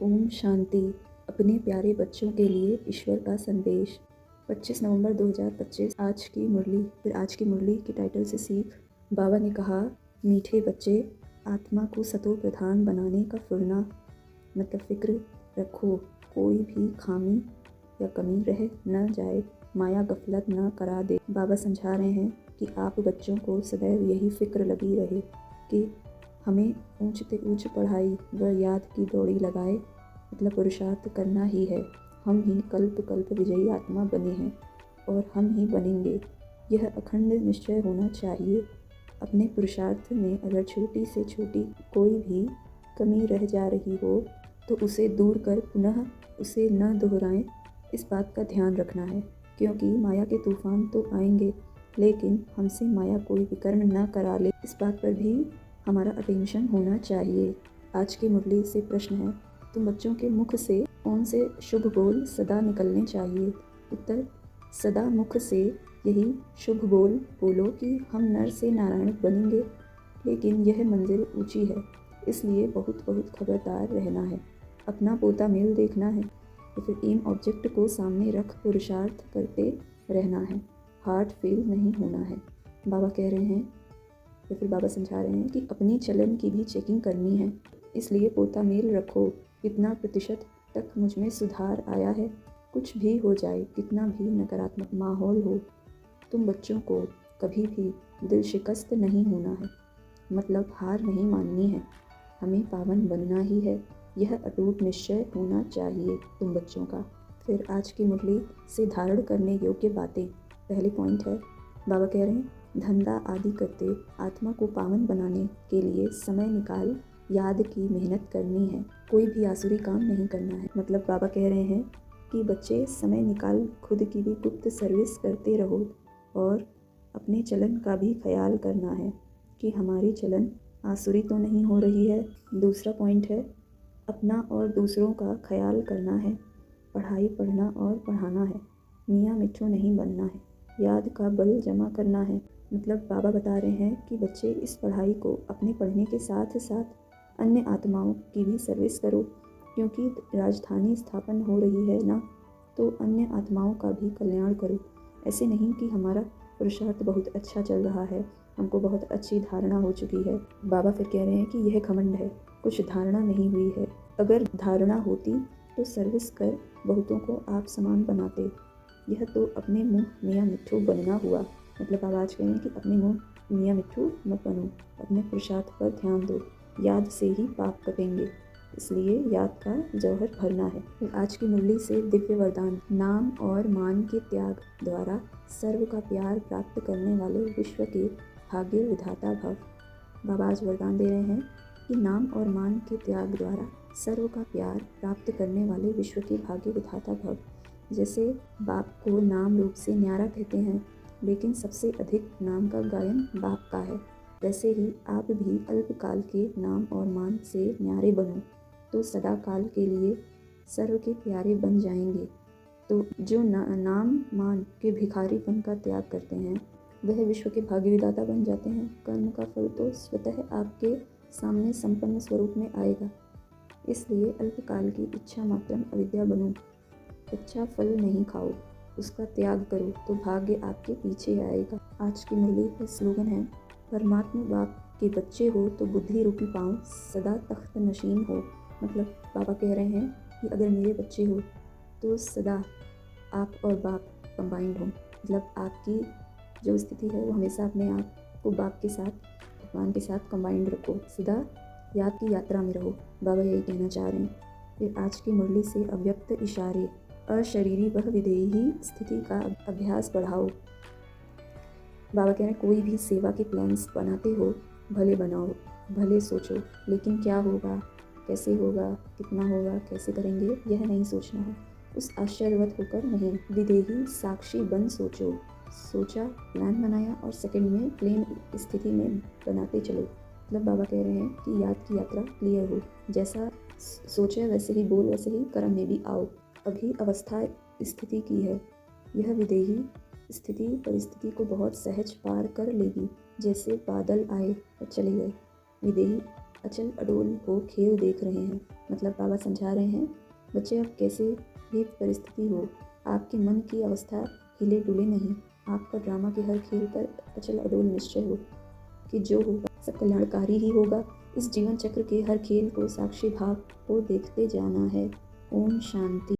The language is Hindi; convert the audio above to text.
ओम शांति। अपने प्यारे बच्चों के लिए ईश्वर का संदेश। 25 नवंबर 2025। आज की मुरली के टाइटल से सीख। बाबा ने कहा, मीठे बच्चे, आत्मा को सतो प्रधान बनाने का फुरना मतलब फिक्र रखो। कोई भी खामी या कमी रह न जाए, माया गफलत न करा दे। बाबा समझा रहे हैं कि आप बच्चों को सदैव यही फिक्र लगी रहे कि हमें ऊंच से ऊंच पढ़ाई व याद की दौड़ी लगाए, मतलब पुरुषार्थ करना ही है। हम ही कल्प कल्प विजयी आत्मा बने हैं और हम ही बनेंगे, यह अखंड निश्चय होना चाहिए। अपने पुरुषार्थ में अगर छोटी से छोटी कोई भी कमी रह जा रही हो तो उसे दूर कर पुनः उसे न दोहराएं, इस बात का ध्यान रखना है। क्योंकि माया के तूफान तो आएंगे, लेकिन हमसे माया कोई विकर्ण न करा ले, इस बात पर भी हमारा अटेंशन होना चाहिए। आज की मुरली से प्रश्न है, तुम बच्चों के मुख से कौन से शुभ बोल सदा निकलने चाहिए? उत्तर, सदा मुख से यही शुभ बोल बोलो कि हम नर से नारायण बनेंगे, लेकिन यह मंजिल ऊंची है, इसलिए बहुत बहुत खबरदार रहना है। अपना पोता मेल देखना है तो फिर एम ऑब्जेक्ट को सामने रख पुरुषार्थ करते रहना है, हार्ट फेल नहीं होना है। बाबा कह रहे हैं या फिर बाबा समझा रहे हैं कि अपनी चलन की भी चेकिंग करनी है, इसलिए पोता मेल रखो, कितना प्रतिशत तक मुझ में सुधार आया है। कुछ भी हो जाए, कितना भी नकारात्मक माहौल हो, तुम बच्चों को कभी भी दिल शिकस्त नहीं होना है, मतलब हार नहीं माननी है। हमें पावन बनना ही है, यह अटूट निश्चय होना चाहिए तुम बच्चों का। फिर आज की मुरली से धारण करने योग्य बातें। पहली पॉइंट है, बाबा कह रहे हैं, धंधा आदि करते आत्मा को पावन बनाने के लिए समय निकाल याद की मेहनत करनी है, कोई भी आसुरी काम नहीं करना है। मतलब बाबा कह रहे हैं कि बच्चे समय निकाल खुद की भी गुप्त सर्विस करते रहो और अपने चलन का भी ख्याल करना है कि हमारी चलन आसुरी तो नहीं हो रही है। दूसरा पॉइंट है, अपना और दूसरों का ख्याल करना है, पढ़ाई पढ़ना और पढ़ाना है, मियाँ मिट्ठू नहीं बनना है, याद का बल जमा करना है। मतलब बाबा बता रहे हैं कि बच्चे इस पढ़ाई को अपने पढ़ने के साथ साथ अन्य आत्माओं की भी सर्विस करो, क्योंकि राजधानी स्थापन हो रही है ना, तो अन्य आत्माओं का भी कल्याण करो। ऐसे नहीं कि हमारा पुरुषार्थ बहुत अच्छा चल रहा है, हमको बहुत अच्छी धारणा हो चुकी है। बाबा फिर कह रहे हैं कि यह घमंड है, कुछ धारणा नहीं हुई है। अगर धारणा होती तो सर्विस कर बहुतों को आप समान बनाते। यह तो अपने मुँह मियाँ मिट्ठू बनना हुआ। मतलब आवाज़ कहें कि अपने मुँह मियाँ मिट्ठू मत बनो, अपने पुरुषार्थ पर ध्यान दो, याद से ही पाप कटेंगे, इसलिए याद का जौहर भरना है। फिर आज की मुरली से दिव्य वरदान। नाम और मान के त्याग द्वारा सर्व का प्यार प्राप्त करने वाले विश्व के भाग्य विधाता भव। बाबा आज वरदान दे रहे हैं कि नाम और मान के त्याग द्वारा सर्व का प्यार प्राप्त करने वाले विश्व के भाग्य विधाता भव। जैसे बाप को नाम रूप से न्यारा कहते हैं, लेकिन सबसे अधिक नाम का गायन बाप का है, वैसे ही आप भी अल्पकाल के नाम और मान से न्यारे बनो तो सदा काल के लिए सर्व के प्यारे बन जाएंगे। तो जो नाम मान के भिखारीपन का त्याग करते हैं वह विश्व के भाग्य विधाता बन जाते हैं। कर्म का फल तो स्वतः आपके सामने संपन्न स्वरूप में आएगा, इसलिए अल्पकाल की इच्छा मात्रम अविद्या बनो। अच्छा फल नहीं खाओ, उसका त्याग करो तो भाग्य आपके पीछे आएगा। आज की मुरली का स्लोगन है, परमात्मा बाप के बच्चे हो तो बुद्धि रूपी पाँव सदा तख्त नशीन हो। मतलब बाबा कह रहे हैं कि अगर मेरे बच्चे हो तो सदा आप और बाप कंबाइंड हो, मतलब आपकी जो स्थिति है वो हमेशा अपने आप को बाप के साथ, भगवान के साथ कंबाइंड रखो, सदा याद की यात्रा में रहो। बाबा यही कहना चाह रहे हैं। फिर आज की मुरली से अव्यक्त इशारे। अशरीरी वह विदेही स्थिति का अभ्यास बढ़ाओ। बाबा कह रहे हैं, कोई भी सेवा के प्लान्स बनाते हो, भले बनाओ, भले सोचो, लेकिन क्या होगा, कैसे होगा, कितना होगा, कैसे करेंगे, यह नहीं सोचना है। उस आश्चर्यवत होकर नहीं, विदेही साक्षी बन सोचो। सोचा, प्लान बनाया और सेकंड में प्लेन स्थिति में बनाते चलो। मतलब बाबा कह रहे हैं कि याद की यात्रा क्लियर हो, जैसा सोचे वैसे ही बोल, वैसे ही कर्म में भी आओ। अभी अवस्था स्थिति की है, यह विदेही स्थिति परिस्थिति को बहुत सहज पार कर लेगी, जैसे बादल आए और चले गए। विदेही अचल अडोल हो खेल देख रहे हैं। मतलब बाबा समझा रहे हैं, बच्चे अब कैसे भी परिस्थिति हो, आपके मन की अवस्था हिले डुले नहीं। आपका ड्रामा के हर खेल पर अचल अडोल निश्चय हो कि जो होगा सब कल्याणकारी ही होगा। इस जीवन चक्र के हर खेल को साक्षी भाव को देखते जाना है। ओम शांति।